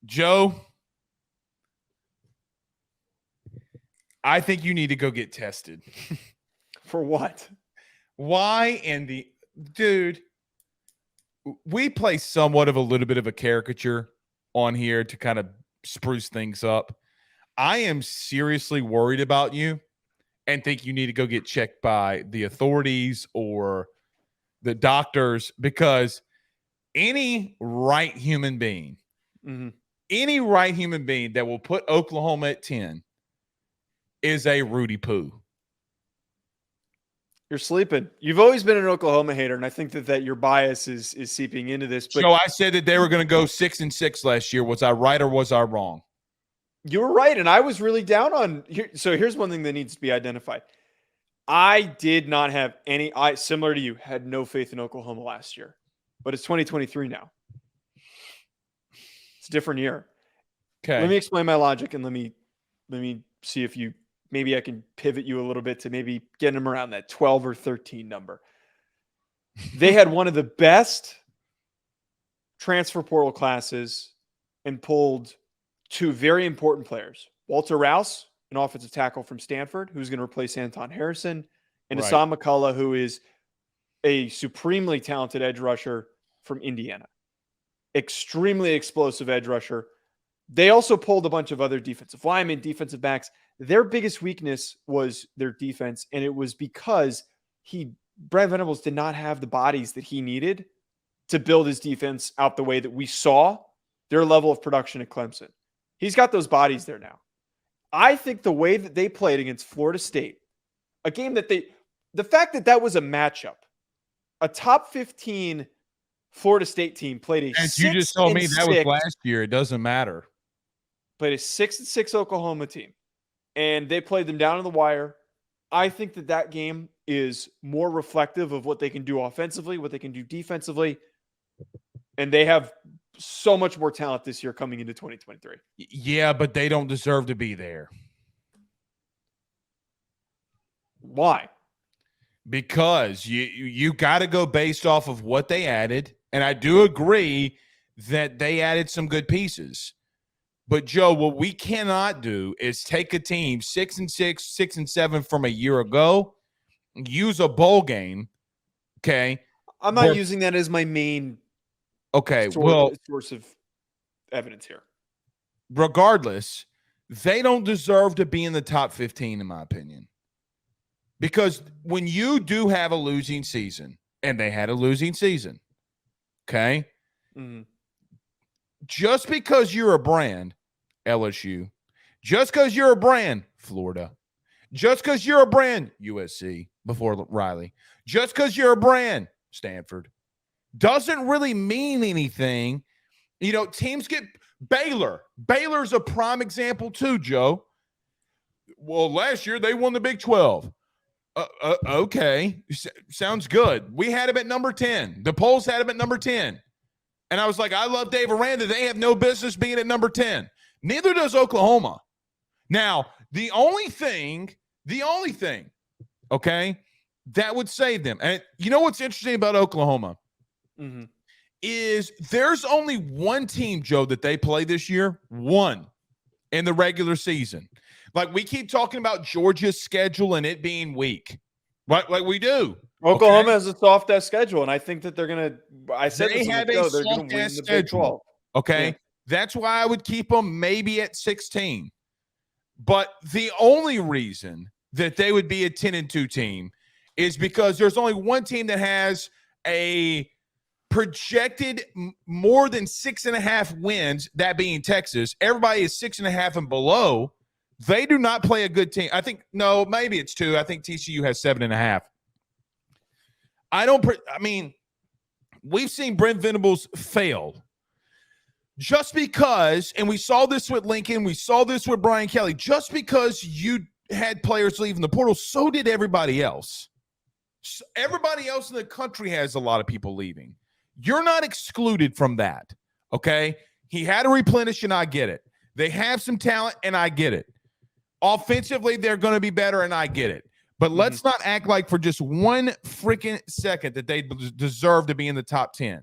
Joe, I think you need to go get tested. For what? Why dude, we play somewhat of a little bit of a caricature on here to kind of spruce things up. I am seriously worried about you and think you need to go get checked by the authorities or the doctors, because any right human being, any right human being that will put Oklahoma at 10 is a Rudy Poo. You're sleeping. You've always been an Oklahoma hater, and I think that your bias is seeping into this. But so I said that they were going to go 6-6 last year. Was I right or was I wrong? You were right, and I was really down on here. So here's one thing that needs to be identified. I did not have any. I similar to you had no faith in Oklahoma last year, but it's 2023 now. It's a different year. Okay. Let me explain my logic, and let me see if maybe I can pivot you a little bit to maybe getting them around that 12 or 13 number. They had one of the best transfer portal classes and pulled two very important players. Walter Rouse, an offensive tackle from Stanford, who's going to replace Anton Harrison, and Hassan McCullough, who is a supremely talented edge rusher from Indiana. Extremely explosive edge rusher. They also pulled a bunch of other defensive linemen, defensive backs. Their biggest weakness was their defense, and it was because Brent Venables did not have the bodies that he needed to build his defense out the way that we saw their level of production at Clemson. He's got those bodies there now. I think the way that they played against Florida State, a game that the fact that that was a matchup, a top 15 Florida State team played a 6-6. As you just told me that was last year. It doesn't matter. Played a 6-6 Oklahoma team, and they played them down on the wire. I think that game is more reflective of what they can do offensively, what they can do defensively, and they have so much more talent this year coming into 2023. Yeah, but they don't deserve to be there. Why? Because you got to go based off of what they added, and I do agree that they added some good pieces. But Joe, what we cannot do is take a team 6-6, 6-7 from a year ago, use a bowl game. Okay, I'm not using that as my main. Source of evidence here. Regardless, they don't deserve to be in the top 15, in my opinion. Because when you do have a losing season, and they had a losing season, okay? Mm-hmm. Just because you're a brand, LSU, just because you're a brand, Florida, just because you're a brand, USC, before Riley, just because you're a brand, Stanford, doesn't really mean anything. You know, teams get Baylor. Baylor's a prime example too, Joe. Well, last year they won the Big 12. Okay. Sounds good. We had him at number 10. The polls had him at number 10. And I was like, I love Dave Aranda. They have no business being at number 10. Neither does Oklahoma. Now, the only thing, okay, that would save them. And you know what's interesting about Oklahoma? Mm-hmm. Is there's only one team, Joe, that they play this year, one, in the regular season. Like we keep talking about Georgia's schedule and it being weak, right? Like we do. Oklahoma has a soft-ass schedule, and I think that they're going to – I said they have a soft-ass schedule. Okay? Yeah. That's why I would keep them maybe at 16. But the only reason that they would be a 10-2 team is because there's only one team that has a projected more than 6.5 wins, that being Texas. Everybody is 6.5 and below. They do not play a good team. I think, no, maybe it's 2. I think TCU has 7.5. We've seen Brent Venables fail just because, and we saw this with Lincoln, we saw this with Brian Kelly, just because you had players leaving the portal, so did everybody else. Everybody else in the country has a lot of people leaving. You're not excluded from that, okay? He had to replenish, and I get it. They have some talent, and I get it. Offensively, they're going to be better, and I get it. But let's not act like for just one freaking second that they deserve to be in the top 10.